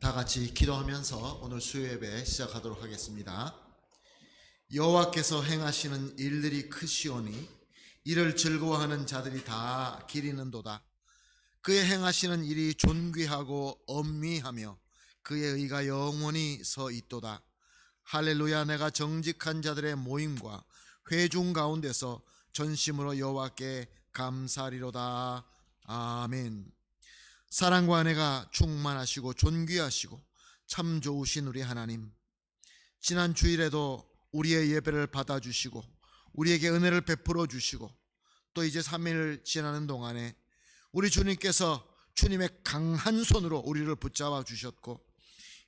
다 같이 기도하면서 오늘 수요예배 시작하도록 하겠습니다. 여호와께서 행하시는 일들이 크시오니 이를 즐거워하는 자들이 다 기리는도다. 그의 행하시는 일이 존귀하고 엄미하며 그의 의가 영원히 서 있도다. 할렐루야. 내가 정직한 자들의 모임과 회중 가운데서 전심으로 여호와께 감사리로다. 아멘. 사랑과 은혜가 충만하시고 존귀하시고 참 좋으신 우리 하나님, 지난 주일에도 우리의 예배를 받아주시고 우리에게 은혜를 베풀어 주시고 또 이제 3일 지나는 동안에 우리 주님께서 주님의 강한 손으로 우리를 붙잡아 주셨고,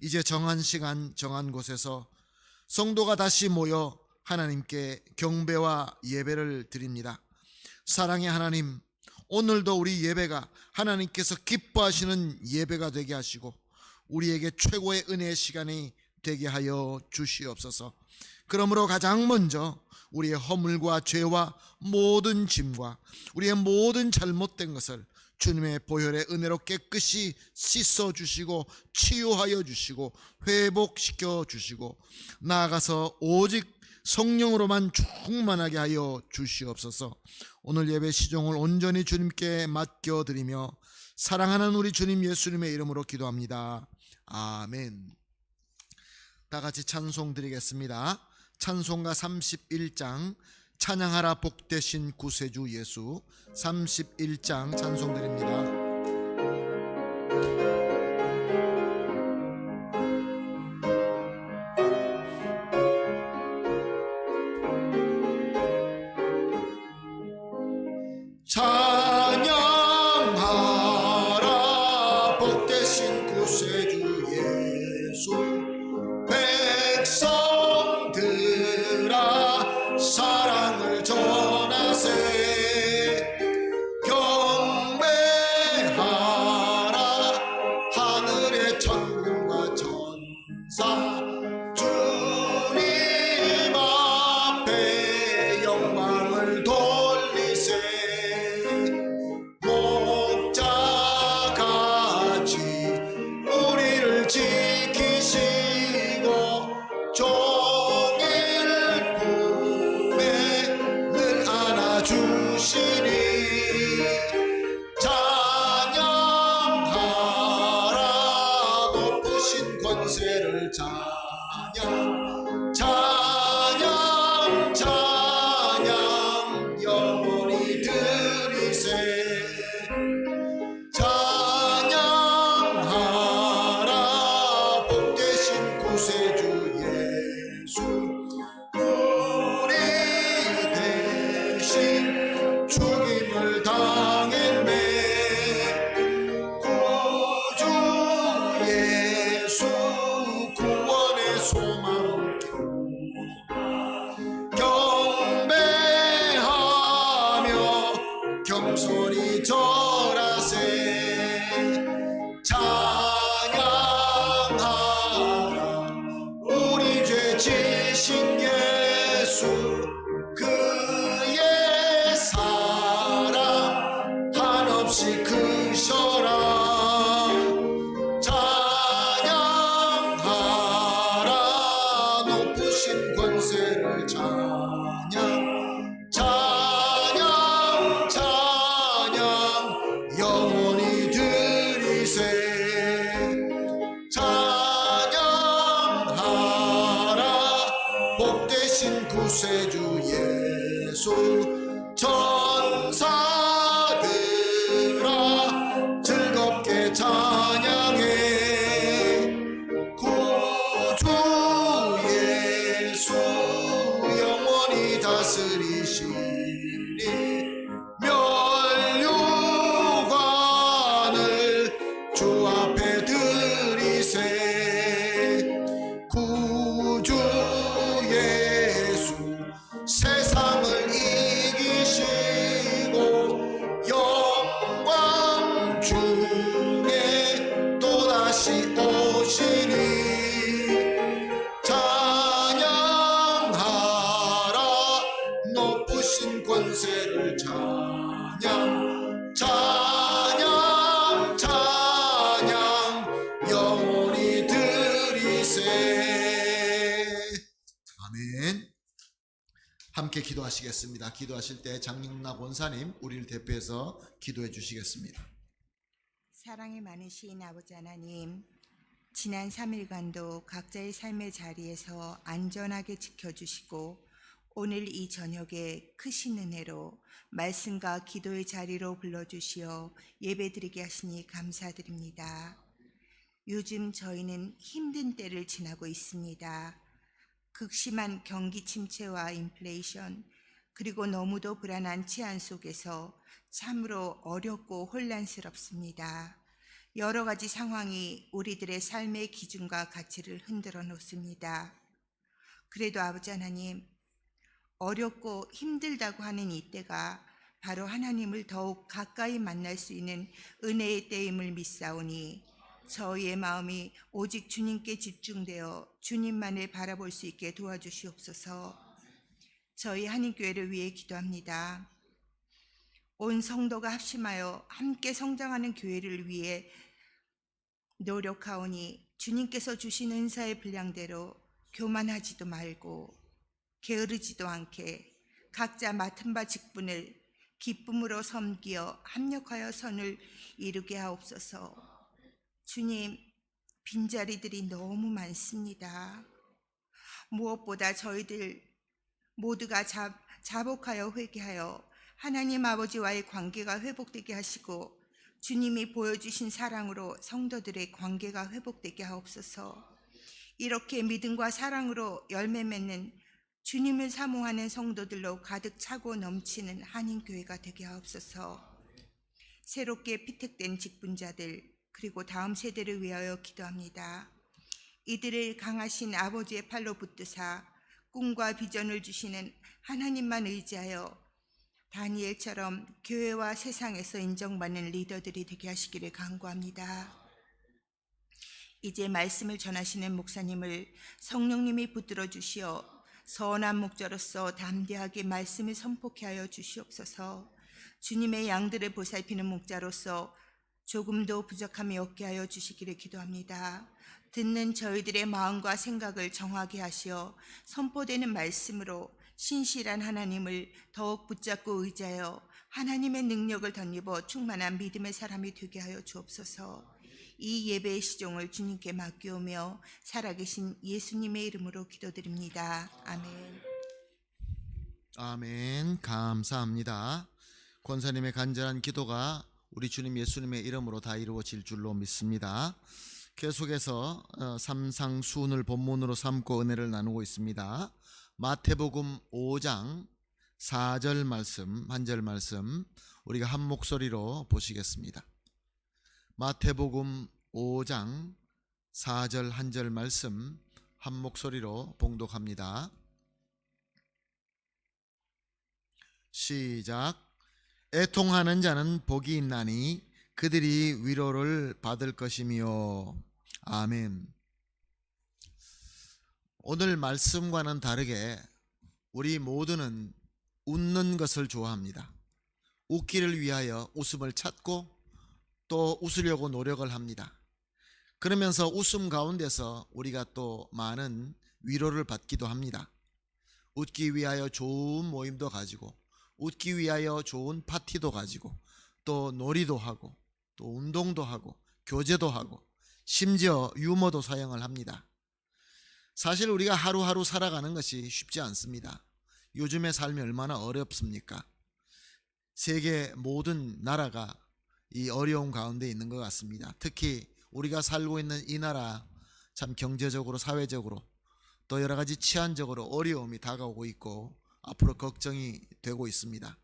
이제 정한 시간 정한 곳에서 성도가 다시 모여 하나님께 경배와 예배를 드립니다. 사랑의 하나님, 오늘도 우리 예배가 하나님께서 기뻐하시는 예배가 되게 하시고 우리에게 최고의 은혜의 시간이 되게 하여 주시옵소서. 그러므로 가장 먼저 우리의 허물과 죄와 모든 짐과 우리의 모든 잘못된 것을 주님의 보혈의 은혜로 깨끗이 씻어주시고 치유하여 주시고 회복시켜 주시고 나아가서 오직 성령으로만 충만하게 하여 주시옵소서. 오늘 예배 시종을 온전히 주님께 맡겨드리며 사랑하는 우리 주님 예수님의 이름으로 기도합니다. 아멘. 다 같이 찬송 드리겠습니다. 찬송가 31장 찬양하라 복되신 구세주 예수, 31장 찬송 드립니다. 찬양하라 복되신 구세주 예수, 백성들아 사랑을 전하세. 경배하라 하늘의 천군과 천사, 주님 앞에 영광을 돌리세. 목자같이 우리를 지키시고 종일 품에 늘 안아주시니 찬양하라 높으신 권세를 찬양 찬양 찬양 영원히 드리세. 찬양하라 복되신 구세주 예수, 우리 대신 죽임을 당했네. 구주 예수 구원의 소망 경배하며 겸손히 절하세. 찬양하라 우리 죄 지신 예수, 그의 사랑 한없이 크셔라. 찬양하라 높으신 권세를 찬양 찬양 찬양 영원히 드리세. 찬양하라 복되신 구세주 예수, 천사들아 즐겁게 찬양해. 구주 예수 영원히 다스리시니 면류관을 주 앞에 드리세. 구주 예수 세상을 기도하시겠습니다. 기도하실 때 장영락 원사님 우리를 대표해서 기도해 주시겠습니다. 사랑이 많으신 아버지 하나님, 지난 3일간도 각자의 삶의 자리에서 안전하게 지켜주시고 오늘 이 저녁에 크신 은혜로 말씀과 기도의 자리로 불러주시어 예배드리게 하시니 감사드립니다. 요즘 저희는 힘든 때를 지나고 있습니다. 극심한 경기 침체와 인플레이션, 그리고 너무도 불안한 치안 속에서 참으로 어렵고 혼란스럽습니다. 여러 가지 상황이 우리들의 삶의 기준과 가치를 흔들어 놓습니다. 그래도 아버지 하나님, 어렵고 힘들다고 하는 이때가 바로 하나님을 더욱 가까이 만날 수 있는 은혜의 때임을 믿사오니 저희의 마음이 오직 주님께 집중되어 주님만을 바라볼 수 있게 도와주시옵소서. 저희 한인교회를 위해 기도합니다. 온 성도가 합심하여 함께 성장하는 교회를 위해 노력하오니 주님께서 주신 은사의 분량대로 교만하지도 말고 게으르지도 않게 각자 맡은 바 직분을 기쁨으로 섬기어 합력하여 선을 이루게 하옵소서. 주님, 빈자리들이 너무 많습니다. 무엇보다 저희들 모두가 자복하여 회개하여 하나님 아버지와의 관계가 회복되게 하시고 주님이 보여주신 사랑으로 성도들의 관계가 회복되게 하옵소서. 이렇게 믿음과 사랑으로 열매 맺는 주님을 사모하는 성도들로 가득 차고 넘치는 한인교회가 되게 하옵소서. 새롭게 피택된 직분자들 그리고 다음 세대를 위하여 기도합니다. 이들을 강하신 아버지의 팔로 붙드사 꿈과 비전을 주시는 하나님만 의지하여 다니엘처럼 교회와 세상에서 인정받는 리더들이 되게 하시기를 간구합니다. 이제 말씀을 전하시는 목사님을 성령님이 붙들어 주시어 선한 목자로서 담대하게 말씀을 선포케 하여 주시옵소서. 주님의 양들을 보살피는 목자로서 조금도 부족함이 없게 하여 주시기를 기도합니다. 듣는 저희들의 마음과 생각을 정하게 하시어 선포되는 말씀으로 신실한 하나님을 더욱 붙잡고 의지하여 하나님의 능력을 덧입어 충만한 믿음의 사람이 되게 하여 주옵소서. 이 예배의 시종을 주님께 맡기오며 살아계신 예수님의 이름으로 기도드립니다. 아멘. 아멘. 감사합니다. 권사님의 간절한 기도가 우리 주님 예수님의 이름으로 다 이루어질 줄로 믿습니다. 계속해서 삼상수훈을 본문으로 삼고 은혜를 나누고 있습니다. 마태복음 5장 4절 말씀, 한 절 말씀 우리가 한 목소리로 보시겠습니다. 마태복음 5장 4절 한 절 말씀 한 목소리로 봉독합니다. 시작. 애통하는 자는 복이 있나니 그들이 위로를 받을 것이며. 아멘. 오늘 말씀과는 다르게 우리 모두는 웃는 것을 좋아합니다. 웃기를 위하여 웃음을 찾고 또 웃으려고 노력을 합니다. 그러면서 웃음 가운데서 우리가 또 많은 위로를 받기도 합니다. 웃기 위하여 좋은 모임도 가지고, 웃기 위하여 좋은 파티도 가지고, 또 놀이도 하고, 또 운동도 하고, 교제도 하고, 심지어 유머도 사용을 합니다. 사실 우리가 하루하루 살아가는 것이 쉽지 않습니다. 요즘의 삶이 얼마나 어렵습니까? 세계 모든 나라가 이 어려움 가운데 있는 것 같습니다. 특히 우리가 살고 있는 이 나라 참 경제적으로, 사회적으로, 또 여러 가지 치안적으로 어려움이 다가오고 있고 앞으로 걱정이 되고 있습니다.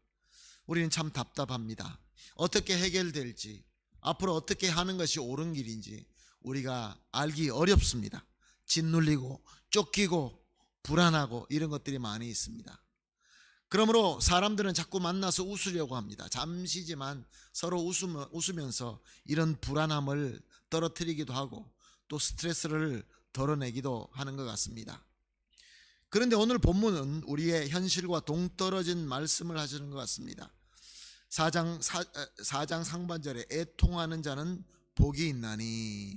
우리는 참 답답합니다. 어떻게 해결될지, 앞으로 어떻게 하는 것이 옳은 길인지 우리가 알기 어렵습니다. 짓눌리고 쫓기고 불안하고 이런 것들이 많이 있습니다. 그러므로 사람들은 자꾸 만나서 웃으려고 합니다. 잠시지만 서로 웃으면서 이런 불안함을 떨어뜨리기도 하고 또 스트레스를 덜어내기도 하는 것 같습니다. 그런데 오늘 본문은 우리의 현실과 동떨어진 말씀을 하시는 것 같습니다. 4장 상반절에 애통하는 자는 복이 있나니.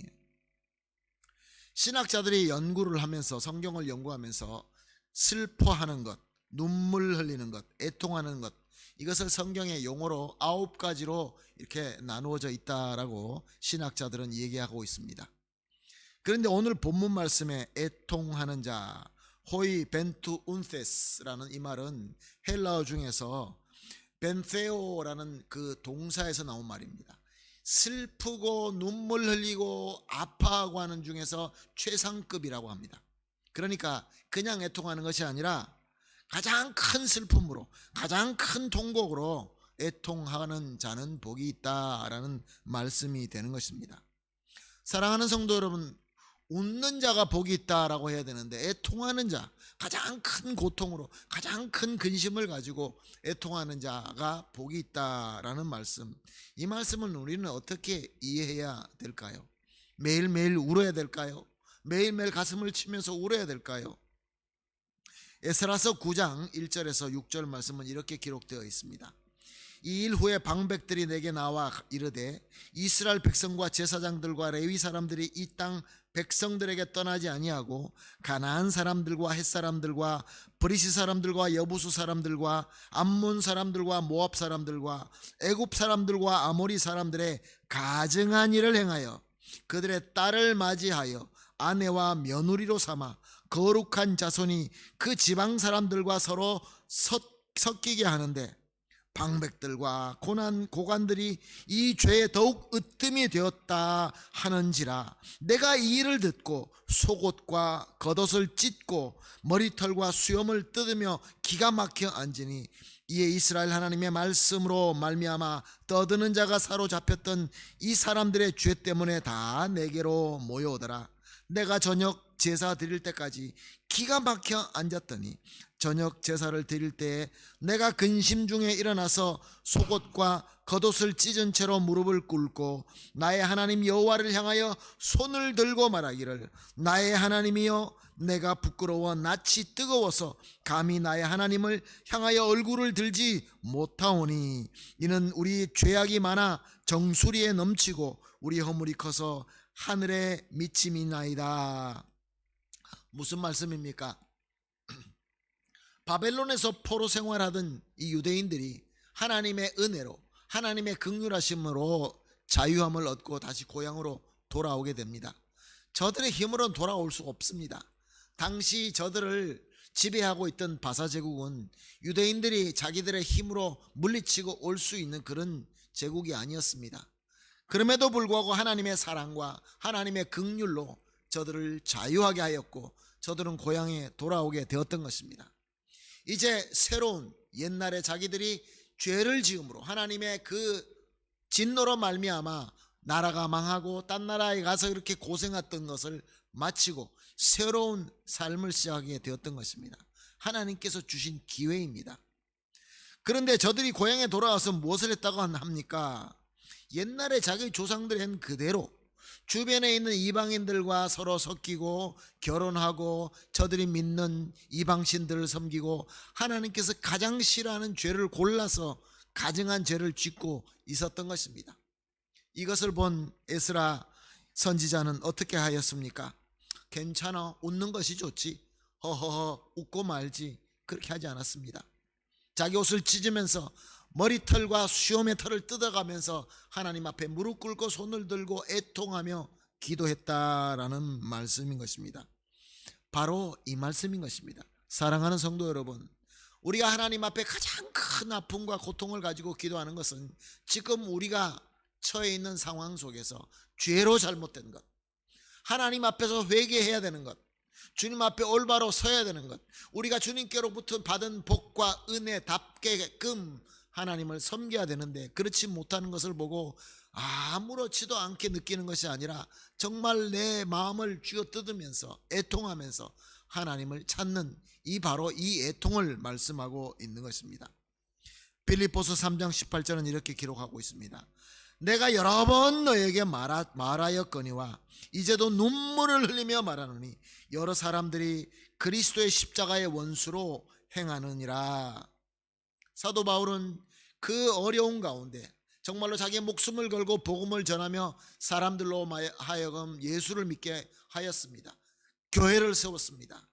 신학자들이 연구를 하면서, 성경을 연구하면서 슬퍼하는 것, 눈물 흘리는 것, 애통하는 것, 이것을 성경의 용어로 9가지로 이렇게 나누어져 있다라고 신학자들은 얘기하고 있습니다. 그런데 오늘 본문 말씀에 애통하는 자, 호이 벤투 운테스라는 이 말은 헬라어 중에서 벤테오라는 그 동사에서 나온 말입니다. 슬프고 눈물 흘리고 아파하고 하는 중에서 최상급이라고 합니다. 그러니까 그냥 애통하는 것이 아니라 가장 큰 슬픔으로, 가장 큰 통곡으로 애통하는 자는 복이 있다라는 말씀이 되는 것입니다. 사랑하는 성도 여러분, 웃는 자가 복이 있다라고 해야 되는데 애통하는 자, 가장 큰 고통으로, 가장 큰 근심을 가지고 애통하는 자가 복이 있다라는 말씀, 이 말씀을 우리는 어떻게 이해해야 될까요? 매일매일 울어야 될까요? 매일매일 가슴을 치면서 울어야 될까요? 에스라서 9장 1절에서 6절 말씀은 이렇게 기록되어 있습니다. 이 일 후에 방백들이 내게 나와 이르되 이스라엘 백성과 제사장들과 레위 사람들이 이 땅 백성들에게 떠나지 아니하고 가나안 사람들과 헷 사람들과 브리시 사람들과 여부수 사람들과 암몬 사람들과 모압 사람들과 애굽 사람들과 아모리 사람들의 가증한 일을 행하여 그들의 딸을 맞이하여 아내와 며느리로 삼아 거룩한 자손이 그 지방 사람들과 서로 섞이게 하는데 방백들과 고관들이 이 죄에 더욱 으뜸이 되었다 하는지라 내가 이 일을 듣고 속옷과 겉옷을 찢고 머리털과 수염을 뜯으며 기가 막혀 앉으니 이에 이스라엘 하나님의 말씀으로 말미암아 떠드는 자가 사로잡혔던 이 사람들의 죄 때문에 다 내게로 모여오더라. 내가 저녁 제사 드릴 때까지 기가 막혀 앉았더니 저녁 제사를 드릴 때에 내가 근심 중에 일어나서 속옷과 겉옷을 찢은 채로 무릎을 꿇고 나의 하나님 여호와를 향하여 손을 들고 말하기를 나의 하나님이여 내가 부끄러워 낯이 뜨거워서 감히 나의 하나님을 향하여 얼굴을 들지 못하오니 이는 우리 죄악이 많아 정수리에 넘치고 우리 허물이 커서 하늘에 미침이나이다. 무슨 말씀입니까? 바벨론에서 포로 생활하던 이 유대인들이 하나님의 은혜로, 하나님의 긍휼하심으로 자유함을 얻고 다시 고향으로 돌아오게 됩니다. 저들의 힘으로는 돌아올 수 없습니다. 당시 저들을 지배하고 있던 바사 제국은 유대인들이 자기들의 힘으로 물리치고 올 수 있는 그런 제국이 아니었습니다. 그럼에도 불구하고 하나님의 사랑과 하나님의 긍휼로 저들을 자유하게 하였고 저들은 고향에 돌아오게 되었던 것입니다. 이제 새로운 옛날에 자기들이 죄를 지음으로 하나님의 그 진노로 말미암아 나라가 망하고 딴 나라에 가서 이렇게 고생했던 것을 마치고 새로운 삶을 시작하게 되었던 것입니다. 하나님께서 주신 기회입니다. 그런데 저들이 고향에 돌아와서 무엇을 했다고 합니까? 옛날에 자기 조상들이 한 그대로 주변에 있는 이방인들과 서로 섞이고 결혼하고 저들이 믿는 이방신들을 섬기고 하나님께서 가장 싫어하는 죄를 골라서 가증한 죄를 짓고 있었던 것입니다. 이것을 본 에스라 선지자는 어떻게 하였습니까? 괜찮아, 웃는 것이 좋지, 허허허 웃고 말지, 그렇게 하지 않았습니다. 자기 옷을 찢으면서 머리털과 수염의 털을 뜯어가면서 하나님 앞에 무릎 꿇고 손을 들고 애통하며 기도했다라는 말씀인 것입니다. 바로 이 말씀인 것입니다. 사랑하는 성도 여러분, 우리가 하나님 앞에 가장 큰 아픔과 고통을 가지고 기도하는 것은 지금 우리가 처해 있는 상황 속에서 죄로 잘못된 것, 하나님 앞에서 회개해야 되는 것, 주님 앞에 올바로 서야 되는 것, 우리가 주님께로부터 받은 복과 은혜답게끔 하나님을 섬겨야 되는데 그렇지 못하는 것을 보고 아무렇지도 않게 느끼는 것이 아니라 정말 내 마음을 쥐어뜯으면서 애통하면서 하나님을 찾는 바로 이 애통을 말씀하고 있는 것입니다. 빌립보서 3장 18절은 이렇게 기록하고 있습니다. 내가 여러 번 너에게 말하였거니와 이제도 눈물을 흘리며 말하노니 여러 사람들이 그리스도의 십자가의 원수로 행하느니라. 사도 바울은 그 어려운 가운데 정말로 자기의 목숨을 걸고 복음을 전하며 사람들로 하여금 예수를 믿게 하였습니다. 교회를 세웠습니다.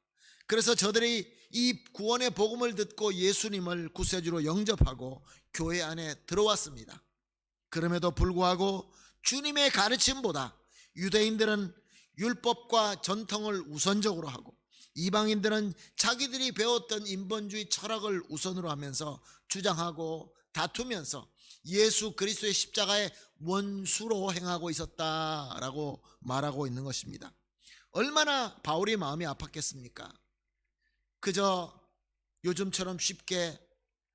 그래서 저들이 이 구원의 복음을 듣고 예수님을 구세주로 영접하고 교회 안에 들어왔습니다. 그럼에도 불구하고 주님의 가르침보다 유대인들은 율법과 전통을 우선적으로 하고 이방인들은 자기들이 배웠던 인본주의 철학을 우선으로 하면서 주장하고 다투면서 예수 그리스도의 십자가의 원수로 행하고 있었다라고 말하고 있는 것입니다. 얼마나 바울이 마음이 아팠겠습니까? 그저 요즘처럼 쉽게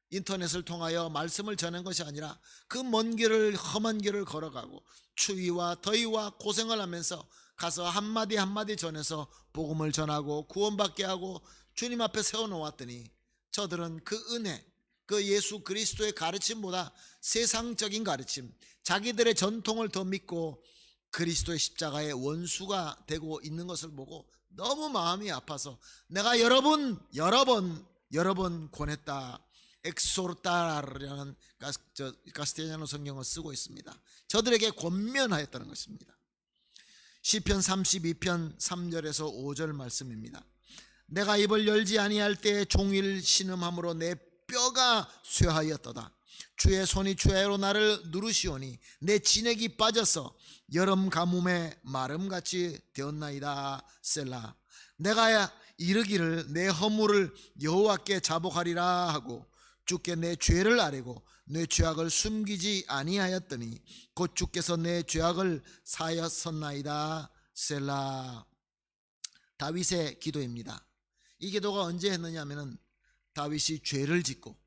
인터넷을 통하여 말씀을 전한 것이 아니라 그 먼 길을, 험한 길을 걸어가고 추위와 더위와 고생을 하면서 가서 한마디 한마디 전해서 복음을 전하고 구원받게 하고 주님 앞에 세워놓았더니 저들은 그 은혜, 그 예수 그리스도의 가르침보다 세상적인 가르침, 자기들의 전통을 더 믿고 그리스도의 십자가의 원수가 되고 있는 것을 보고 너무 마음이 아파서 내가 여러 번 권했다. 엑소르타라는 가스티냐노 성경을 쓰고 있습니다. 저들에게 권면하였다는 것입니다. 시편 32편 3절에서 5절 말씀입니다. 내가 입을 열지 아니할 때에 종일 신음함으로 내 뼈가 쇠하였도다. 주의 손이 주야로 나를 누르시오니 내 진액이 빠져서 여름 가뭄에 마름같이 되었나이다. 셀라. 내가 이르기를 내 허물을 여호와께 자복하리라 하고 주께 내 죄를 아뢰고 내 죄악을 숨기지 아니하였더니 곧 주께서 내 죄악을 사하였었나이다. 셀라. 다윗의 기도입니다. 이 기도가 언제 했느냐 하면 다윗이 죄를 짓고,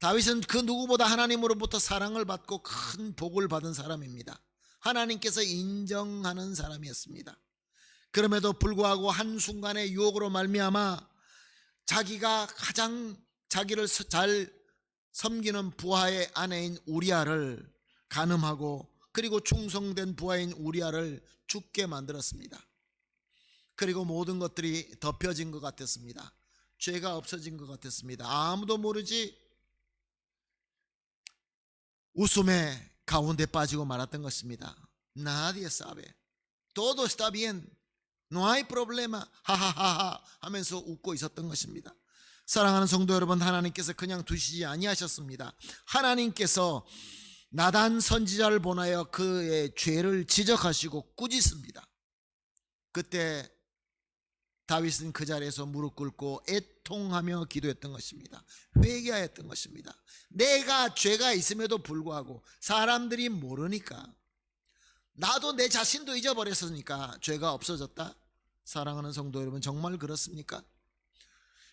다윗은 그 누구보다 하나님으로부터 사랑을 받고 큰 복을 받은 사람입니다. 하나님께서 인정하는 사람이었습니다. 그럼에도 불구하고 한순간의 유혹으로 말미암아 자기가 가장 자기를 잘 섬기는 부하의 아내인 우리아를 간음하고 그리고 충성된 부하인 우리아를 죽게 만들었습니다. 그리고 모든 것들이 덮여진 것 같았습니다. 죄가 없어진 것 같았습니다. 아무도 모르지 웃음의 가운데 빠지고 말았던 것입니다. Nadie sabe. Todo está bien. No hay problema. 하하하하 하면서 웃고 있었던 것입니다. 사랑하는 성도 여러분, 하나님께서 그냥 두시지 아니하셨습니다. 하나님께서 나단 선지자를 보내어 그의 죄를 지적하시고 꾸짖습니다. 그때 다윗은 그 자리에서 무릎 꿇고 애통하며 기도했던 것입니다. 회개하였던 것입니다. 내가 죄가 있음에도 불구하고 사람들이 모르니까, 나도 내 자신도 잊어버렸으니까 죄가 없어졌다? 사랑하는 성도 여러분, 정말 그렇습니까?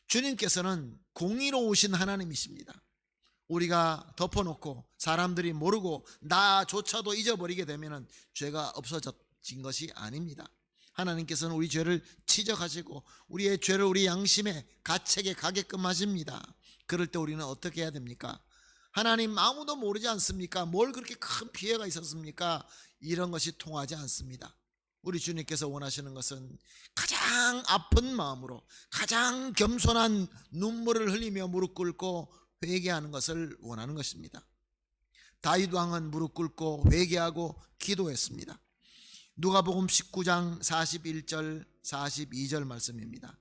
주님께서는 공의로우신 하나님이십니다. 우리가 덮어놓고 사람들이 모르고 나조차도 잊어버리게 되면 죄가 없어진 것이 아닙니다. 하나님께서는 우리 죄를 지적하시고 우리의 죄를 우리 양심의 가책에 가게끔 하십니다. 그럴 때 우리는 어떻게 해야 됩니까? 하나님, 아무도 모르지 않습니까? 뭘 그렇게 큰 피해가 있었습니까? 이런 것이 통하지 않습니다. 우리 주님께서 원하시는 것은 가장 아픈 마음으로 가장 겸손한 눈물을 흘리며 무릎 꿇고 회개하는 것을 원하는 것입니다. 다윗 왕은 무릎 꿇고 회개하고 기도했습니다. 누가복음 19장 41절 42절 말씀입니다.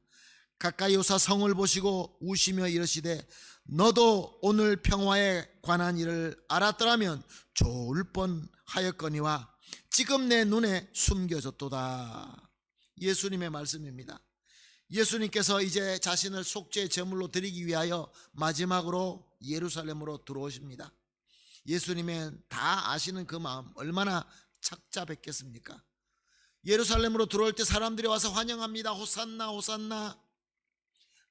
가까이 오사 성을 보시고 우시며 이르시되 너도 오늘 평화에 관한 일을 알았더라면 좋을 뻔하였거니와 지금 내 눈에 숨겨졌도다. 예수님의 말씀입니다. 예수님께서 이제 자신을 속죄 제물로 드리기 위하여 마지막으로 예루살렘으로 들어오십니다. 예수님은 다 아시는 그 마음 얼마나 착잡했겠습니까? 예루살렘으로 들어올 때 사람들이 와서 환영합니다. 호산나 호산나,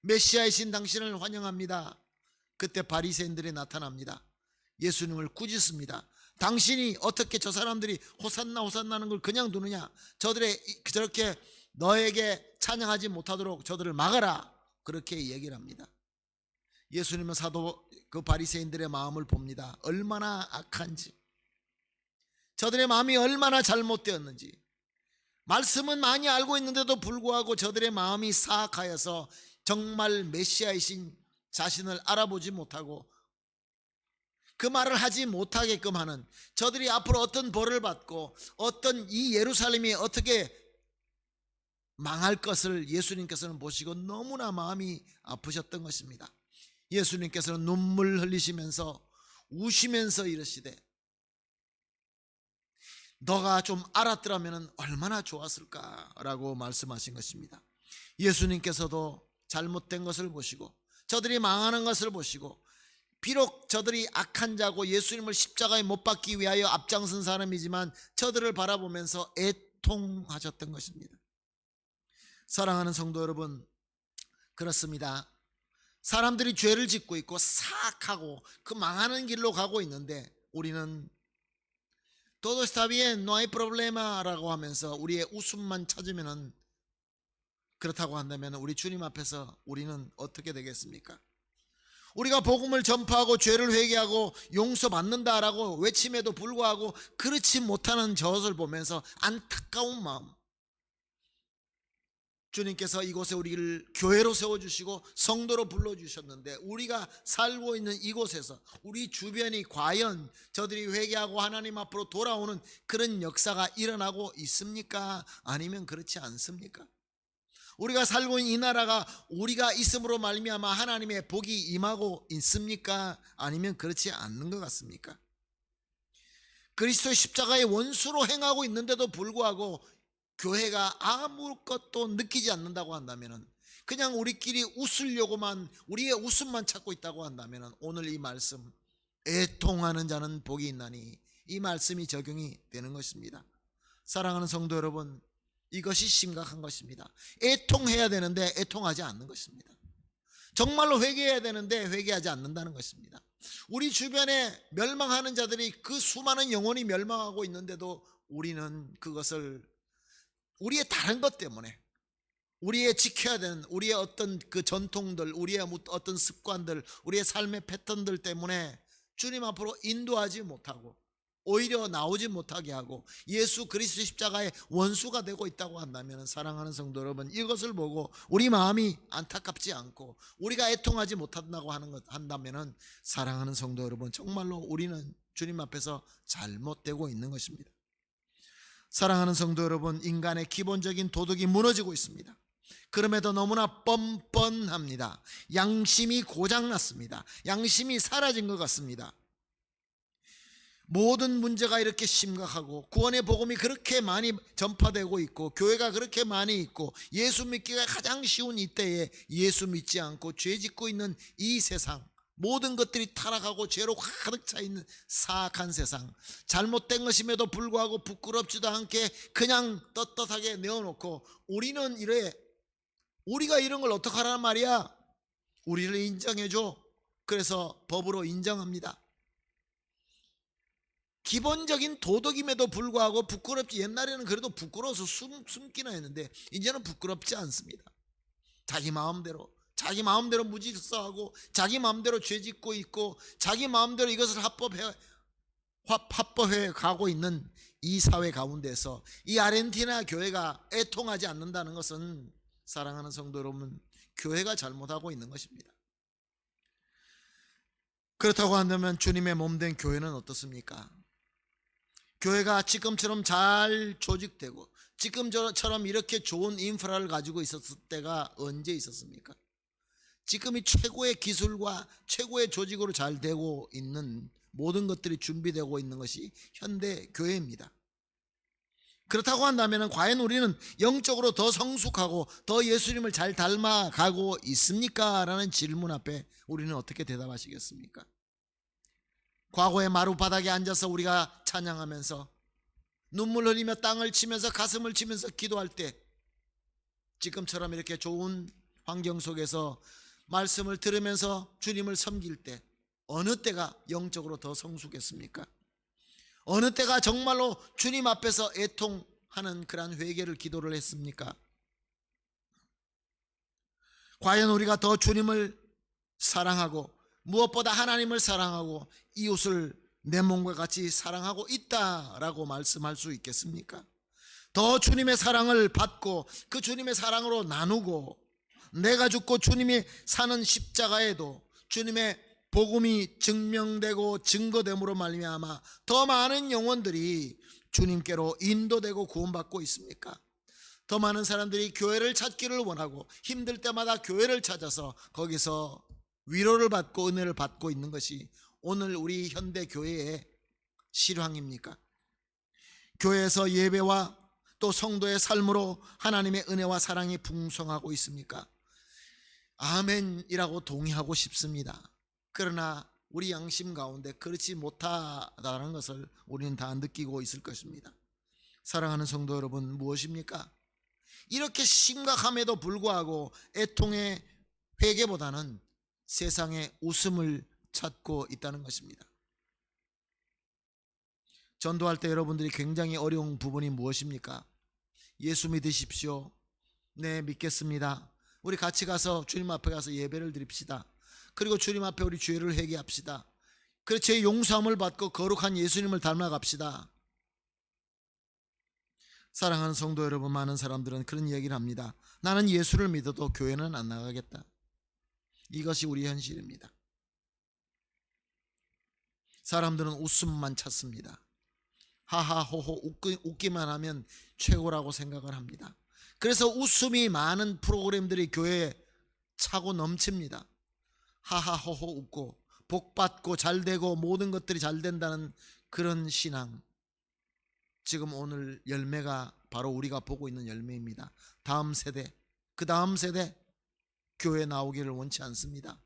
메시아이신 당신을 환영합니다. 그때 바리새인들이 나타납니다. 예수님을 꾸짖습니다. 당신이 어떻게 저 사람들이 호산나 호산나는 걸 그냥 두느냐? 저렇게 너에게 찬양하지 못하도록 저들을 막아라. 그렇게 얘기를 합니다. 예수님은 사도 그 바리새인들의 마음을 봅니다. 얼마나 악한지, 저들의 마음이 얼마나 잘못되었는지. 말씀은 많이 알고 있는데도 불구하고 저들의 마음이 사악하여서 정말 메시아이신 자신을 알아보지 못하고 그 말을 하지 못하게끔 하는, 저들이 앞으로 어떤 벌을 받고 어떤 이 예루살렘이 어떻게 망할 것을 예수님께서는 보시고 너무나 마음이 아프셨던 것입니다. 예수님께서는 눈물 흘리시면서 우시면서 이러시되 너가 좀 알았더라면 얼마나 좋았을까라고 말씀하신 것입니다. 예수님께서도 잘못된 것을 보시고 저들이 망하는 것을 보시고 비록 저들이 악한 자고 예수님을 십자가에 못 박기 위하여 앞장선 사람이지만 저들을 바라보면서 애통하셨던 것입니다. 사랑하는 성도 여러분, 그렇습니다. 사람들이 죄를 짓고 있고 사악하고 그 망하는 길로 가고 있는데 우리는 todo está bien, no hay problema라고 하면서 우리의 웃음만 찾으면, 그렇다고 한다면 우리 주님 앞에서 우리는 어떻게 되겠습니까? 우리가 복음을 전파하고 죄를 회개하고 용서받는다라고 외침에도 불구하고 그렇지 못하는 저것을 보면서 안타까운 마음, 주님께서 이곳에 우리를 교회로 세워주시고 성도로 불러주셨는데 우리가 살고 있는 이곳에서 우리 주변이 과연 저들이 회개하고 하나님 앞으로 돌아오는 그런 역사가 일어나고 있습니까? 아니면 그렇지 않습니까? 우리가 살고 있는 이 나라가 우리가 있음으로 말미암아 하나님의 복이 임하고 있습니까? 아니면 그렇지 않는 것 같습니까? 그리스도의 십자가의 원수로 행하고 있는데도 불구하고 교회가 아무것도 느끼지 않는다고 한다면, 그냥 우리끼리 웃으려고만 우리의 웃음만 찾고 있다고 한다면 오늘 이 말씀 애통하는 자는 복이 있나니 이 말씀이 적용이 되는 것입니다. 사랑하는 성도 여러분, 이것이 심각한 것입니다. 애통해야 되는데 애통하지 않는 것입니다. 정말로 회개해야 되는데 회개하지 않는다는 것입니다. 우리 주변에 멸망하는 자들이 그 수많은 영혼이 멸망하고 있는데도 우리는 그것을 우리의 다른 것 때문에, 우리의 지켜야 되는 우리의 어떤 그 전통들, 우리의 어떤 습관들, 우리의 삶의 패턴들 때문에 주님 앞으로 인도하지 못하고 오히려 나오지 못하게 하고 예수 그리스도 십자가의 원수가 되고 있다고 한다면, 사랑하는 성도 여러분, 이것을 보고 우리 마음이 안타깝지 않고 우리가 애통하지 못한다고 한다면 사랑하는 성도 여러분, 정말로 우리는 주님 앞에서 잘못되고 있는 것입니다. 사랑하는 성도 여러분, 인간의 기본적인 도덕이 무너지고 있습니다. 그럼에도 너무나 뻔뻔합니다. 양심이 고장났습니다. 양심이 사라진 것 같습니다. 모든 문제가 이렇게 심각하고 구원의 복음이 그렇게 많이 전파되고 있고 교회가 그렇게 많이 있고 예수 믿기가 가장 쉬운 이때에 예수 믿지 않고 죄 짓고 있는 이 세상, 모든 것들이 타락하고 죄로 가득 차 있는 사악한 세상, 잘못된 것임에도 불구하고 부끄럽지도 않게 그냥 떳떳하게 내어놓고 우리는 이래, 우리가 이런 걸 어떡하란 말이야? 우리를 인정해줘. 그래서 법으로 인정합니다. 기본적인 도덕임에도 불구하고 부끄럽지, 옛날에는 그래도 부끄러워서 숨기나 했는데 이제는 부끄럽지 않습니다. 자기 마음대로 무질서하고 자기 마음대로 죄짓고 있고 자기 마음대로 이것을 합법해 가고 있는 이 사회 가운데서 이 아르헨티나 교회가 애통하지 않는다는 것은, 사랑하는 성도 여러분, 교회가 잘못하고 있는 것입니다. 그렇다고 한다면 주님의 몸된 교회는 어떻습니까? 교회가 지금처럼 잘 조직되고 지금처럼 이렇게 좋은 인프라를 가지고 있었을 때가 언제 있었습니까? 지금이 최고의 기술과 최고의 조직으로 잘 되고 있는, 모든 것들이 준비되고 있는 것이 현대 교회입니다. 그렇다고 한다면 과연 우리는 영적으로 더 성숙하고 더 예수님을 잘 닮아가고 있습니까? 라는 질문 앞에 우리는 어떻게 대답하시겠습니까? 과거의 마룻바닥에 앉아서 우리가 찬양하면서 눈물 흘리며 땅을 치면서 가슴을 치면서 기도할 때, 지금처럼 이렇게 좋은 환경 속에서 말씀을 들으면서 주님을 섬길 때 어느 때가 영적으로 더 성숙했습니까? 어느 때가 정말로 주님 앞에서 애통하는 그러한 회개를 기도를 했습니까? 과연 우리가 더 주님을 사랑하고 무엇보다 하나님을 사랑하고 이웃을 내 몸과 같이 사랑하고 있다라고 말씀할 수 있겠습니까? 더 주님의 사랑을 받고 그 주님의 사랑으로 나누고 내가 죽고 주님이 사는 십자가에도 주님의 복음이 증명되고 증거됨으로 말미암아 더 많은 영혼들이 주님께로 인도되고 구원받고 있습니까? 더 많은 사람들이 교회를 찾기를 원하고 힘들 때마다 교회를 찾아서 거기서 위로를 받고 은혜를 받고 있는 것이 오늘 우리 현대 교회의 실황입니까? 교회에서 예배와 또 성도의 삶으로 하나님의 은혜와 사랑이 풍성하고 있습니까? 아멘이라고 동의하고 싶습니다. 그러나 우리 양심 가운데 그렇지 못하다는 것을 우리는 다 느끼고 있을 것입니다. 사랑하는 성도 여러분, 무엇입니까? 이렇게 심각함에도 불구하고 애통의 회개보다는 세상의 웃음을 찾고 있다는 것입니다. 전도할 때 여러분들이 굉장히 어려운 부분이 무엇입니까? 예수 믿으십시오. 네, 믿겠습니다. 우리 같이 가서 주님 앞에 가서 예배를 드립시다. 그리고 주님 앞에 우리 죄를 회개합시다. 그래서 제 용서함을 받고 거룩한 예수님을 닮아갑시다. 사랑하는 성도 여러분, 많은 사람들은 그런 얘기를 합니다. 나는 예수를 믿어도 교회는 안 나가겠다. 이것이 우리 현실입니다. 사람들은 웃음만 찾습니다. 하하호호 웃기만 하면 최고라고 생각을 합니다. 그래서 웃음이 많은 프로그램들이 교회에 차고 넘칩니다. 하하호호 웃고 복받고 잘되고 모든 것들이 잘 된다는 그런 신앙, 지금 오늘 열매가 바로 우리가 보고 있는 열매입니다. 다음 세대, 그 다음 세대 교회 나오기를 원치 않습니다.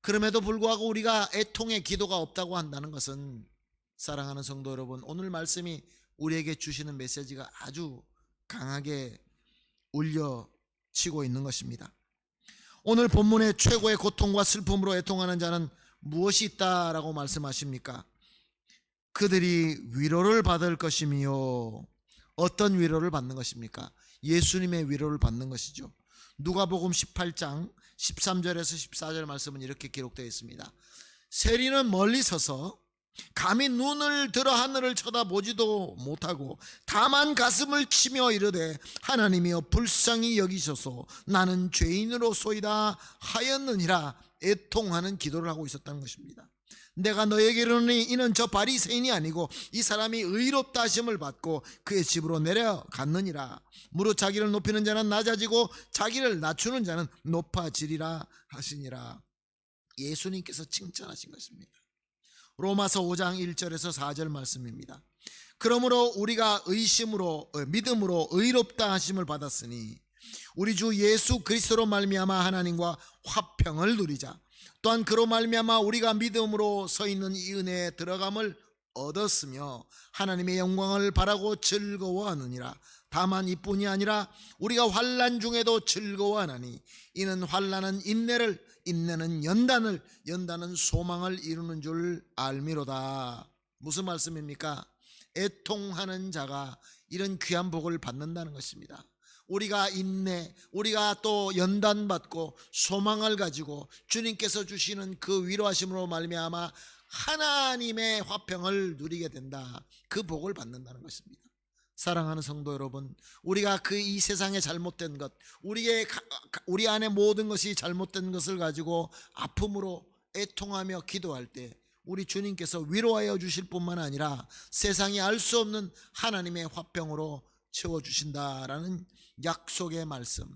그럼에도 불구하고 우리가 애통의 기도가 없다고 한다는 것은, 사랑하는 성도 여러분, 오늘 말씀이 우리에게 주시는 메시지가 아주 강하게 울려치고 있는 것입니다. 오늘 본문의 최고의 고통과 슬픔으로 애통하는 자는 무엇이 있다라고 말씀하십니까? 그들이 위로를 받을 것이며, 어떤 위로를 받는 것입니까? 예수님의 위로를 받는 것이죠. 누가복음 18장 13절에서 14절 말씀은 이렇게 기록되어 있습니다. 세리는 멀리 서서 감히 눈을 들어 하늘을 쳐다보지도 못하고 다만 가슴을 치며 이르되 하나님이여 불쌍히 여기셔서 나는 죄인으로소이다 하였느니라 애통하는 기도를 하고 있었다는 것입니다. 내가 너에게 이르노니 이는 저 바리새인이 아니고 이 사람이 의롭다 하심을 받고 그의 집으로 내려갔느니라. 무릇 자기를 높이는 자는 낮아지고 자기를 낮추는 자는 높아지리라 하시니라. 예수님께서 칭찬하신 것입니다. 로마서 5장 1절에서 4절 말씀입니다. 그러므로 우리가 믿음으로 의롭다 하심을 받았으니 우리 주 예수 그리스도로 말미암아 하나님과 화평을 누리자. 또한 그로 말미암아 우리가 믿음으로 서 있는 이 은혜에 들어감을 얻었으며 하나님의 영광을 바라고 즐거워하느니라. 다만 이뿐이 아니라 우리가 환난 중에도 즐거워하나니 이는 환난은 인내를, 인내는 연단을, 연단은 소망을 이루는 줄 알미로다. 무슨 말씀입니까? 애통하는 자가 이런 귀한 복을 받는다는 것입니다. 우리가 인내, 우리가 또 연단받고 소망을 가지고 주님께서 주시는 그 위로하심으로 말미암아 하나님의 화평을 누리게 된다. 그 복을 받는다는 것입니다. 사랑하는 성도 여러분, 우리가 이 세상에 잘못된 것, 우리 안에 모든 것이 잘못된 것을 가지고 아픔으로 애통하며 기도할 때 우리 주님께서 위로하여 주실 뿐만 아니라 세상이 알 수 없는 하나님의 화평으로 채워주신다라는 약속의 말씀,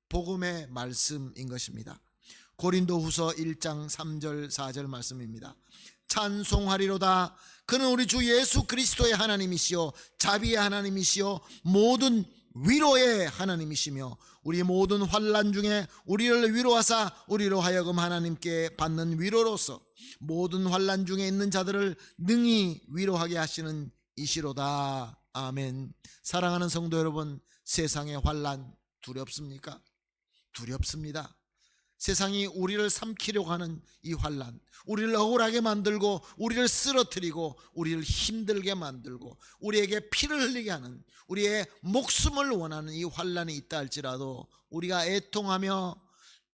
복음의 말씀인 것입니다. 고린도후서 1장 3절 4절 말씀입니다. 찬송하리로다. 그는 우리 주 예수 그리스도의 하나님이시요 자비의 하나님이시요 모든 위로의 하나님이시며 우리 모든 환난 중에 우리를 위로하사 우리로 하여금 하나님께 받는 위로로서 모든 환난 중에 있는 자들을 능히 위로하게 하시는 이시로다. 아멘. 사랑하는 성도 여러분, 세상의 환난 두렵습니까? 두렵습니다. 세상이 우리를 삼키려고 하는 이 환난, 우리를 억울하게 만들고 우리를 쓰러뜨리고 우리를 힘들게 만들고 우리에게 피를 흘리게 하는, 우리의 목숨을 원하는 이 환난이 있다 할지라도 우리가 애통하며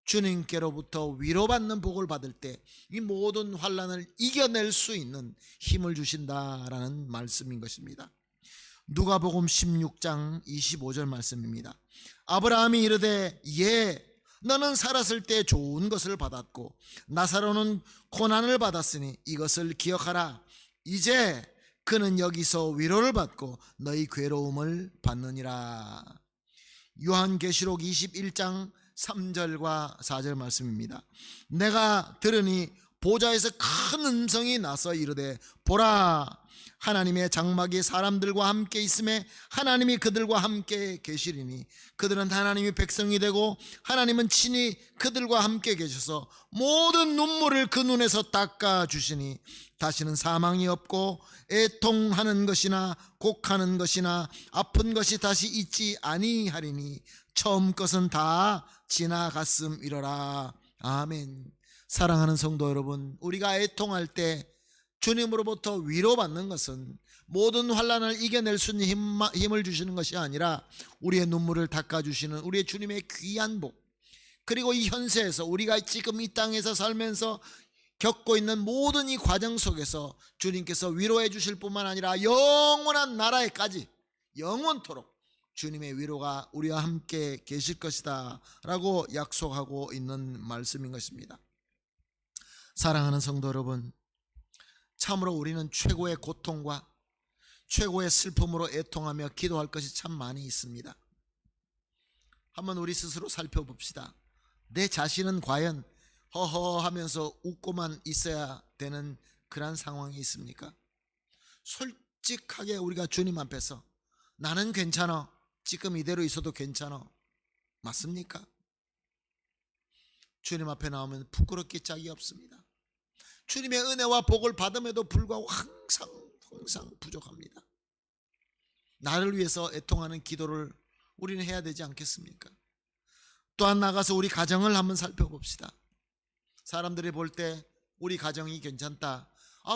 주님께로부터 위로받는 복을 받을 때 이 모든 환난을 이겨낼 수 있는 힘을 주신다라는 말씀인 것입니다. 누가복음 16장 25절 말씀입니다. 아브라함이 이르되 예, 너는 살았을 때 좋은 것을 받았고 나사로는 고난을 받았으니 이것을 기억하라. 이제 그는 여기서 위로를 받고 너희 괴로움을 받느니라. 요한계시록 21장 3절과 4절 말씀입니다. 내가 들으니 보좌에서 큰 음성이 나서 이르되 보라, 하나님의 장막이 사람들과 함께 있음에 하나님이 그들과 함께 계시리니 그들은 하나님의 백성이 되고 하나님은 친히 그들과 함께 계셔서 모든 눈물을 그 눈에서 닦아 주시니 다시는 사망이 없고 애통하는 것이나 곡하는 것이나 아픈 것이 다시 있지 아니하리니 처음 것은 다 지나갔음이로라. 아멘. 사랑하는 성도 여러분, 우리가 애통할 때 주님으로부터 위로받는 것은 모든 환난을 이겨낼 수 있는 힘을 주시는 것이 아니라 우리의 눈물을 닦아주시는 우리의 주님의 귀한 복, 그리고 이 현세에서 우리가 지금 이 땅에서 살면서 겪고 있는 모든 이 과정 속에서 주님께서 위로해 주실 뿐만 아니라 영원한 나라에까지 영원토록 주님의 위로가 우리와 함께 계실 것이다 라고 약속하고 있는 말씀인 것입니다. 사랑하는 성도 여러분, 참으로 우리는 최고의 고통과 최고의 슬픔으로 애통하며 기도할 것이 참 많이 있습니다. 한번 우리 스스로 살펴봅시다. 내 자신은 과연 허허하면서 웃고만 있어야 되는 그런 상황이 있습니까? 솔직하게 우리가 주님 앞에서 나는 괜찮아, 지금 이대로 있어도 괜찮아, 맞습니까? 주님 앞에 나오면 부끄럽기 짝이 없습니다. 주님의 은혜와 복을 받음에도 불구하고 항상 부족합니다. 나를 위해서 애통하는 기도를 우리는 해야 되지 않겠습니까? 또한 나가서 우리 가정을 한번 살펴봅시다. 사람들이 볼 때 우리 가정이 괜찮다,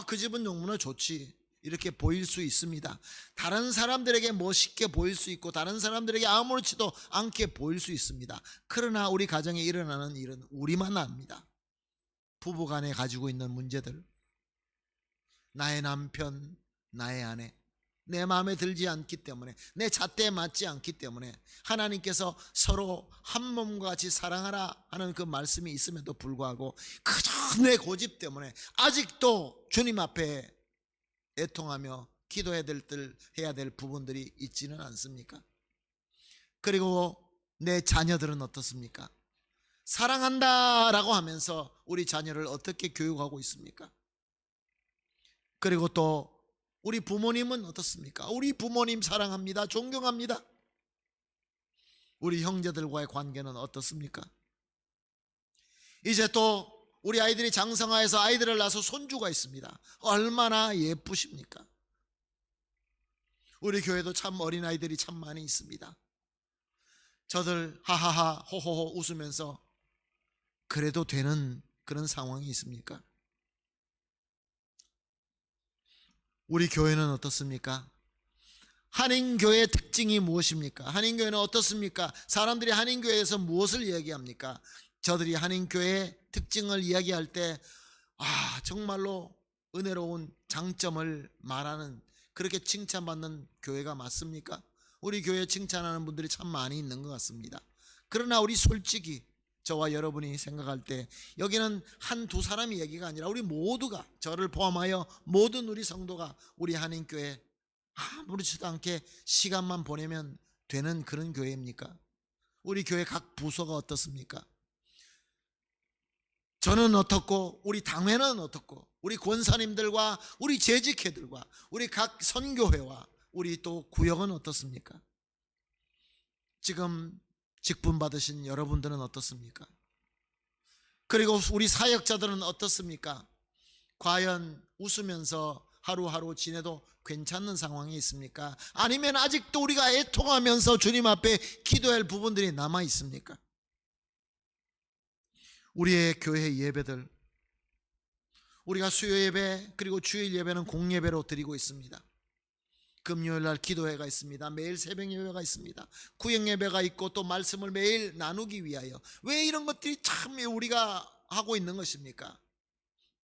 그 집은 너무나 좋지, 이렇게 보일 수 있습니다. 다른 사람들에게 멋있게 보일 수 있고 다른 사람들에게 아무렇지도 않게 보일 수 있습니다. 그러나 우리 가정에 일어나는 일은 우리만 압니다. 부부간에 가지고 있는 문제들, 나의 남편, 나의 아내, 내 마음에 들지 않기 때문에, 내 잣대에 맞지 않기 때문에 하나님께서 서로 한 몸과 같이 사랑하라 하는 그 말씀이 있음에도 불구하고 그저 내 고집 때문에 아직도 주님 앞에 애통하며 기도해야 될 부분들이 있지는 않습니까? 그리고 내 자녀들은 어떻습니까? 사랑한다라고 하면서 우리 자녀를 어떻게 교육하고 있습니까? 그리고 또 우리 부모님은 어떻습니까? 우리 부모님 사랑합니다, 존경합니다. 우리 형제들과의 관계는 어떻습니까? 이제 또 우리 아이들이 장성하여서 아이들을 낳아서 손주가 있습니다. 얼마나 예쁘십니까? 우리 교회도 참 어린아이들이 참 많이 있습니다. 저들 하하하 호호호 웃으면서 그래도 되는 그런 상황이 있습니까? 우리 교회는 어떻습니까? 한인교회의 특징이 무엇입니까? 한인교회는 어떻습니까? 사람들이 한인교회에서 무엇을 이야기합니까? 저들이 한인교회의 특징을 이야기할 때 정말로 은혜로운 장점을 말하는, 그렇게 칭찬받는 교회가 맞습니까? 우리 교회 칭찬하는 분들이 참 많이 있는 것 같습니다. 그러나 우리 솔직히 저와 여러분이 생각할 때 여기는 한두 사람의 얘기가 아니라 우리 모두가, 저를 포함하여 모든 우리 성도가 우리 한인교회 아무렇지도 않게 시간만 보내면 되는 그런 교회입니까? 우리 교회 각 부서가 어떻습니까? 저는 어떻고 우리 당회는 어떻고 우리 권사님들과 우리 재직회들과 우리 각 선교회와 우리 또 구역은 어떻습니까? 지금 직분 받으신 여러분들은 어떻습니까? 그리고 우리 사역자들은 어떻습니까? 과연 웃으면서 하루하루 지내도 괜찮은 상황이 있습니까? 아니면 아직도 우리가 애통하면서 주님 앞에 기도할 부분들이 남아 있습니까? 우리의 교회 예배들, 우리가 수요 예배 그리고 주일 예배는 공예배로 드리고 있습니다. 금요일 날 기도회가 있습니다. 매일 새벽 예배가 있습니다. 구역 예배가 있고 또 말씀을 매일 나누기 위하여. 왜 이런 것들이 참 우리가 하고 있는 것입니까?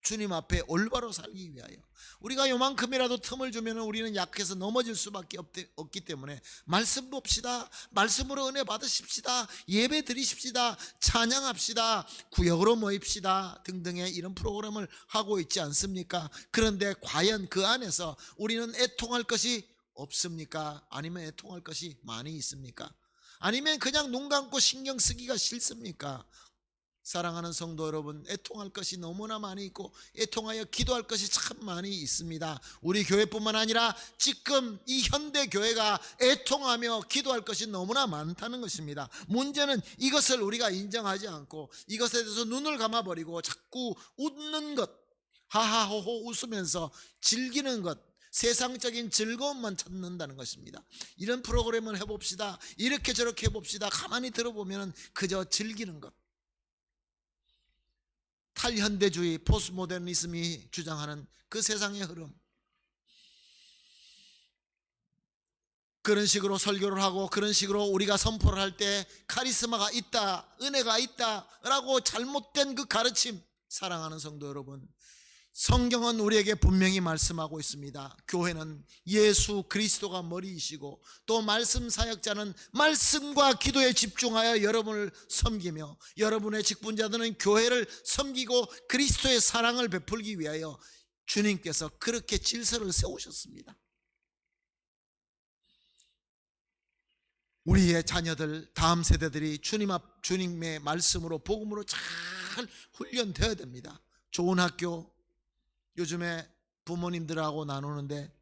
주님 앞에 올바로 살기 위하여. 우리가 요만큼이라도 틈을 주면 우리는 약해서 넘어질 수밖에 없기 때문에 말씀 봅시다, 말씀으로 은혜 받으십시다, 예배 드리십시다, 찬양합시다, 구역으로 모입시다 등등의 이런 프로그램을 하고 있지 않습니까? 그런데 과연 그 안에서 우리는 애통할 것이 없습니까? 아니면 애통할 것이 많이 있습니까? 아니면 그냥 눈 감고 신경 쓰기가 싫습니까? 사랑하는 성도 여러분, 애통할 것이 너무나 많이 있고 애통하여 기도할 것이 참 많이 있습니다. 우리 교회뿐만 아니라 지금 이 현대 교회가 애통하며 기도할 것이 너무나 많다는 것입니다. 문제는 이것을 우리가 인정하지 않고 이것에 대해서 눈을 감아버리고 자꾸 웃는 것, 하하호호 웃으면서 즐기는 것, 세상적인 즐거움만 찾는다는 것입니다. 이런 프로그램을 해봅시다, 이렇게 저렇게 해봅시다, 가만히 들어보면 그저 즐기는 것. 탈현대주의, 포스모더니즘이 주장하는 그 세상의 흐름, 그런 식으로 설교를 하고 그런 식으로 우리가 선포를 할 때 카리스마가 있다, 은혜가 있다 라고 잘못된 그 가르침. 사랑하는 성도 여러분, 성경은 우리에게 분명히 말씀하고 있습니다. 교회는 예수 그리스도가 머리이시고 또 말씀 사역자는 말씀과 기도에 집중하여 여러분을 섬기며 여러분의 직분자들은 교회를 섬기고 그리스도의 사랑을 베풀기 위하여 주님께서 그렇게 질서를 세우셨습니다. 우리의 자녀들, 다음 세대들이 주님의 말씀으로 복음으로 잘 훈련되어야 됩니다. 좋은 학교, 요즘에 부모님들하고 나누는데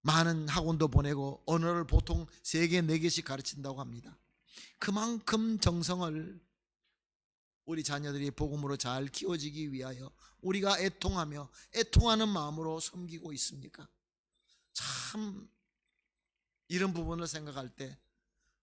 많은 학원도 보내고 언어를 보통 3개, 4개씩 가르친다고 합니다. 그만큼 정성을 우리 자녀들이 복음으로 잘 키워지기 위하여 우리가 애통하며 애통하는 마음으로 섬기고 있습니까? 참 이런 부분을 생각할 때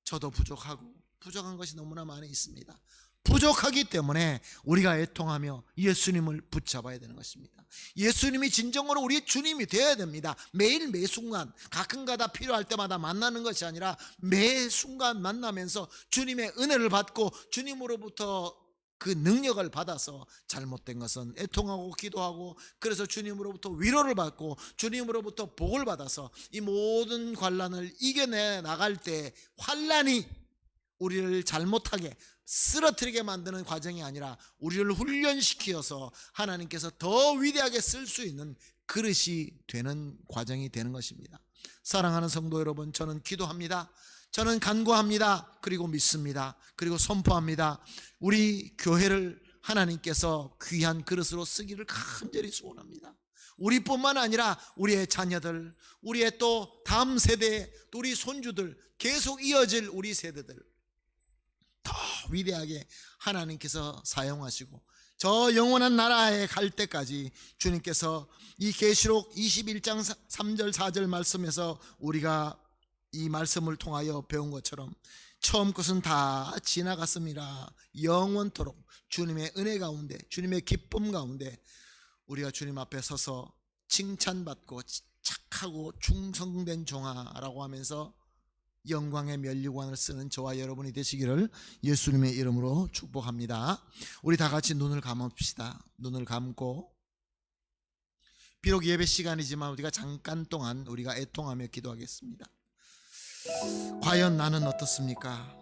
저도 부족한 것이 너무나 많이 있습니다. 부족하기 때문에 우리가 애통하며 예수님을 붙잡아야 되는 것입니다. 예수님이 진정으로 우리의 주님이 되어야 됩니다. 매일 매순간, 가끔가다 필요할 때마다 만나는 것이 아니라 매 순간 만나면서 주님의 은혜를 받고 주님으로부터 그 능력을 받아서 잘못된 것은 애통하고 기도하고, 그래서 주님으로부터 위로를 받고 주님으로부터 복을 받아서 이 모든 환난을 이겨내 나갈 때 환난이 우리를 잘못하게 쓰러뜨리게 만드는 과정이 아니라 우리를 훈련시켜서 하나님께서 더 위대하게 쓸 수 있는 그릇이 되는 과정이 되는 것입니다. 사랑하는 성도 여러분, 저는 기도합니다. 저는 간구합니다. 그리고 믿습니다. 그리고 선포합니다. 우리 교회를 하나님께서 귀한 그릇으로 쓰기를 간절히 소원합니다. 우리뿐만 아니라 우리의 자녀들, 우리의 또 다음 세대, 또 우리 손주들, 계속 이어질 우리 세대들 더 위대하게 하나님께서 사용하시고 저 영원한 나라에 갈 때까지 주님께서 이 계시록 21장 3절 4절 말씀에서 우리가 이 말씀을 통하여 배운 것처럼 처음 것은 다 지나갔습니다. 영원토록 주님의 은혜 가운데, 주님의 기쁨 가운데 우리가 주님 앞에 서서 칭찬받고 착하고 충성된 종아라고 하면서 영광의 면류관을 쓰는 저와 여러분이 되시기를 예수님의 이름으로 축복합니다. 우리 다 같이 눈을 감읍시다. 눈을 감고 비록 예배 시간이지만 우리가 잠깐 동안 우리가 애통하며 기도하겠습니다. 과연 나는 어떻습니까?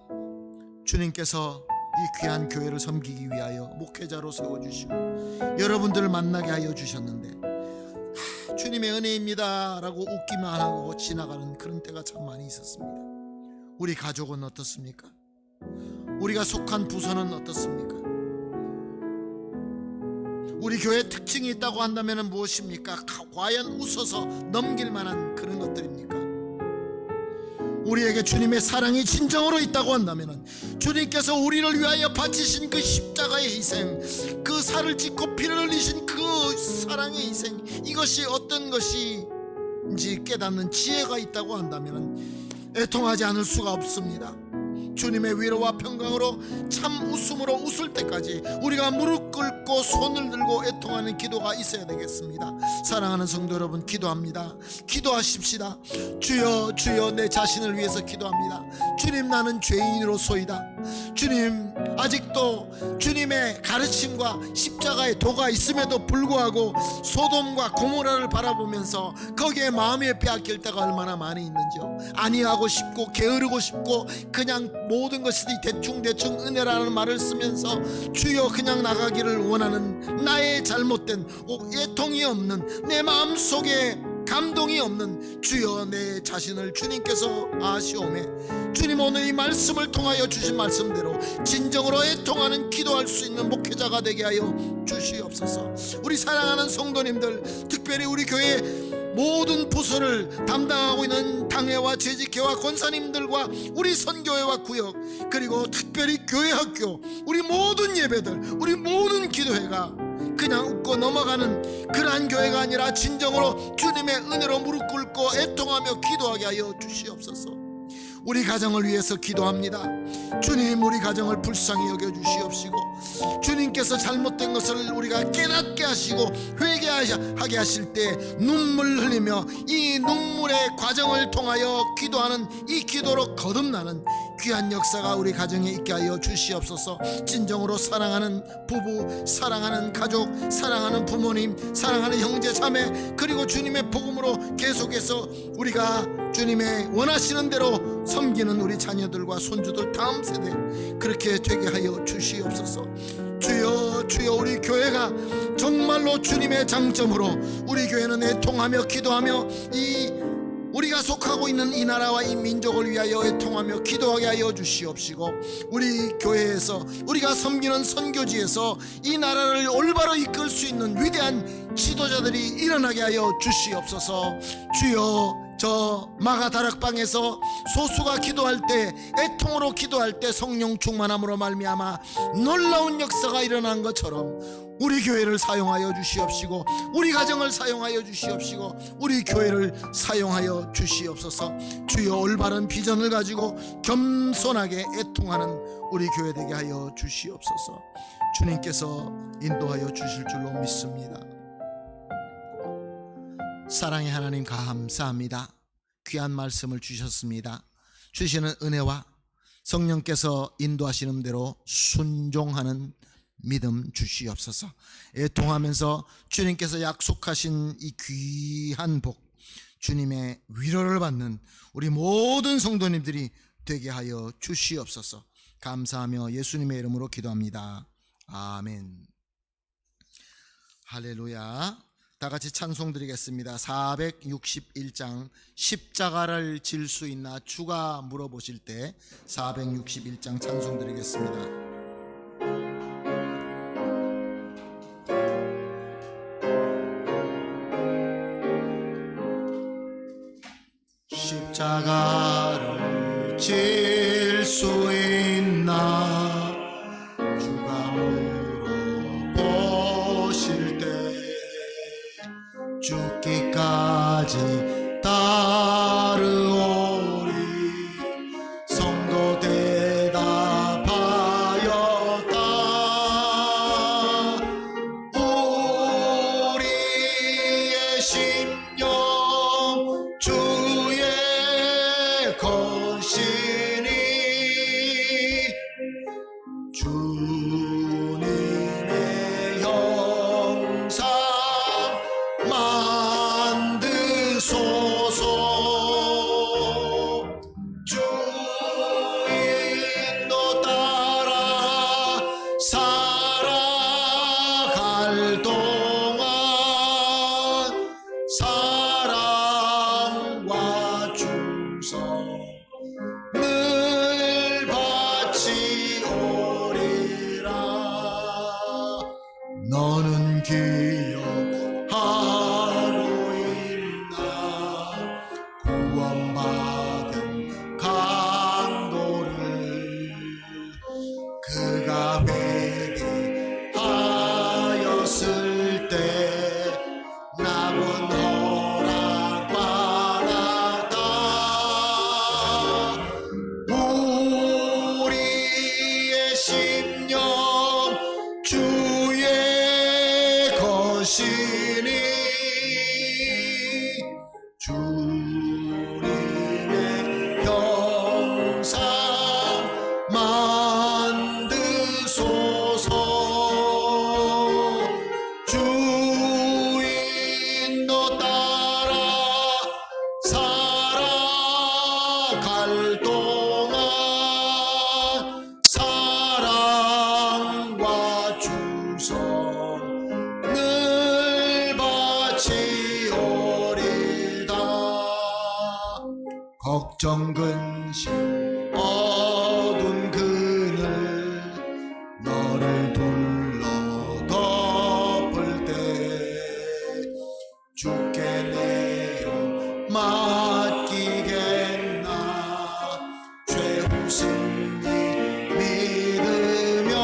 주님께서 이 귀한 교회를 섬기기 위하여 목회자로 세워주시고 여러분들을 만나게 하여 주셨는데 주님의 은혜입니다 라고 웃기만 하고 지나가는 그런 때가 참 많이 있었습니다. 우리 가족은 어떻습니까? 우리가 속한 부서는 어떻습니까? 우리 교회의 특징이 있다고 한다면 무엇입니까? 과연 웃어서 넘길 만한 그런 것들입니까? 우리에게 주님의 사랑이 진정으로 있다고 한다면 주님께서 우리를 위하여 바치신 그 십자가의 희생, 그 살을 찢고 피를 흘리신 그 사랑의 희생, 이것이 어떤 것인지 깨닫는 지혜가 있다고 한다면 애통하지 않을 수가 없습니다. 주님의 위로와 평강으로 참 웃음으로 웃을 때까지 우리가 무릎 꿇고 손을 들고 애통하는 기도가 있어야 되겠습니다. 사랑하는 성도 여러분, 기도합니다. 기도하십시다. 주여 주여 내 자신을 위해서 기도합니다. 주님, 나는 죄인으로소이다. 주님, 아직도 주님의 가르침과 십자가의 도가 있음에도 불구하고 소돔과 고모라를 바라보면서 거기에 마음이 빼앗길 때가 얼마나 많이 있는지요. 아니하고 싶고 게으르고 싶고 그냥 모든 것이 대충대충 은혜라는 말을 쓰면서 주여 그냥 나가기를 원하는 나의 잘못된 애통이 없는 내 마음속에 감동이 없는 주여 내 자신을 주님께서 아시오매. 주님, 오늘 이 말씀을 통하여 주신 말씀대로 진정으로 애통하는 기도할 수 있는 목회자가 되게 하여 주시옵소서. 우리 사랑하는 성도님들, 특별히 우리 교회 모든 부서를 담당하고 있는 당회와 재직회와 권사님들과 우리 선교회와 구역, 그리고 특별히 교회 학교, 우리 모든 예배들, 우리 모든 기도회가 그냥 웃고 넘어가는 그러한 교회가 아니라 진정으로 주님의 은혜로 무릎 꿇고 애통하며 기도하게 하여 주시옵소서. 우리 가정을 위해서 기도합니다. 주님, 우리 가정을 불쌍히 여겨 주시옵시고 주님께서 잘못된 것을 우리가 깨닫게 하시고 회개하게 하실 때 눈물 흘리며 이 눈물의 과정을 통하여 기도하는 이 기도로 거듭나는 귀한 역사가 우리 가정에 있게 하여 주시옵소서. 진정으로 사랑하는 부부, 사랑하는 가족, 사랑하는 부모님, 사랑하는 형제 자매, 그리고 주님의 복음으로 계속해서 우리가 주님의 원하시는 대로 섬기는 우리 자녀들과 손주들 다음 세대 그렇게 되게 하여 주시옵소서. 주여, 주여, 우리 교회가 정말로 주님의 장점으로 우리 교회는 애통하며 기도하며 우리가 속하고 있는 이 나라와 이 민족을 위하여 애통하며 기도하게 하여 주시옵시고 우리 교회에서 우리가 섬기는 선교지에서 이 나라를 올바로 이끌 수 있는 위대한 지도자들이 일어나게 하여 주시옵소서. 주여, 저 마가 다락방에서 소수가 기도할 때, 애통으로 기도할 때 성령 충만함으로 말미암아 놀라운 역사가 일어난 것처럼 우리 교회를 사용하여 주시옵시고 우리 가정을 사용하여 주시옵시고 우리 교회를 사용하여 주시옵소서. 주여, 올바른 비전을 가지고 겸손하게 애통하는 우리 교회 되게 하여 주시옵소서. 주님께서 인도하여 주실 줄로 믿습니다. 사랑의 하나님, 감사합니다. 귀한 말씀을 주셨습니다. 주시는 은혜와 성령께서 인도하시는 대로 순종하는 믿음 주시옵소서. 애통하면서 주님께서 약속하신 이 귀한 복, 주님의 위로를 받는 우리 모든 성도님들이 되게 하여 주시옵소서. 감사하며 예수님의 이름으로 기도합니다. 아멘. 할렐루야. 다 같이 찬송 드리겠습니다. 461장 십자가를 질 수 있나 주가 물어보실 때 461장 찬송 드리겠습니다. 십자가를 질 수 있나 주가 물어보실 때 죽기까지 따르오리. 성도 대답하였다. 우리의 심령 주의 것이니 주님의 형상 만드소서. 주 인도 따라 살아갈 동안 사랑과 충성 늘 바치오리라. 너는 기억하고 있나 구원받은 강도를. 그가 회개하였을 때 낙원 허락받았다. 우리의 심령 주의 것이니 주님의 형상 걱정 근심 어두운 그늘 너를 둘러 덮을 때 주께 내어 맡기겠나 최후 승리 믿으며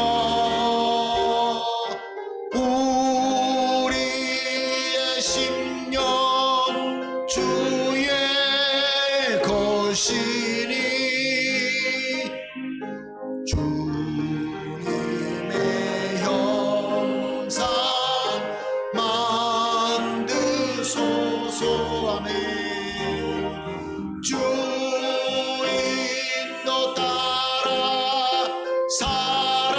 우리의 심령 주의 것이니 주님의 형상 만드소서. 아멘. 주 인도 따라 살아갈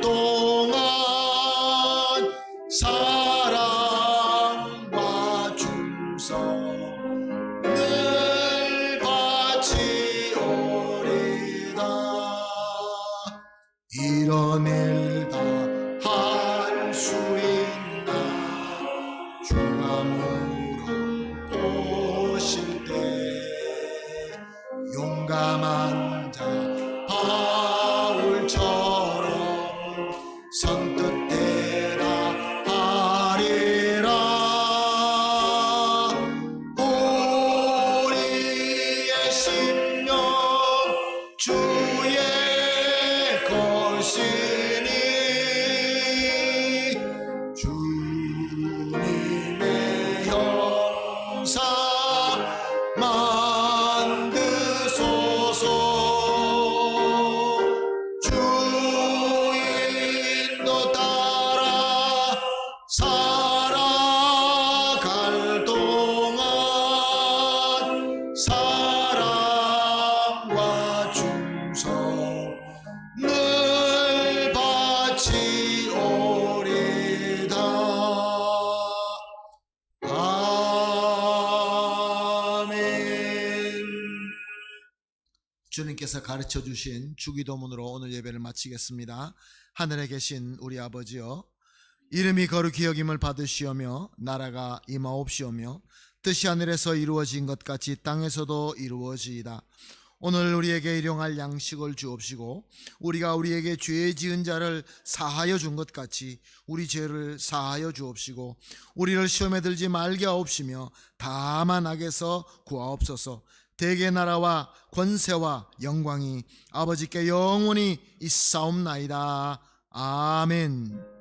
동안 사랑과 충성 늘 바치오리다. 이런 일 다 할 수 있나 주함으로 오실 때 용감한 자 바울처럼 선뜻대라 하리라. 우리의 심령 주의 것이니 주님의 형상 만드소서. 주 인도 따라 살아갈 동안 사랑과 충성 늘 바치오리다. 아멘. 주님께서 가르쳐 주신 주기도문으로 오늘 예배를 마치겠습니다. 하늘에 계신 우리 아버지여, 이름이 거룩히 여김을 받으시오며 나라가 임하옵시오며 뜻이 하늘에서 이루어진 것 같이 땅에서도 이루어지이다. 오늘 우리에게 일용할 양식을 주옵시고 우리가 우리에게 죄 지은 자를 사하여 준 것 같이 우리 죄를 사하여 주옵시고 우리를 시험에 들지 말게 하옵시며 다만 악에서 구하옵소서. 대개 나라와 권세와 영광이 아버지께 영원히 있사옵나이다. 아멘.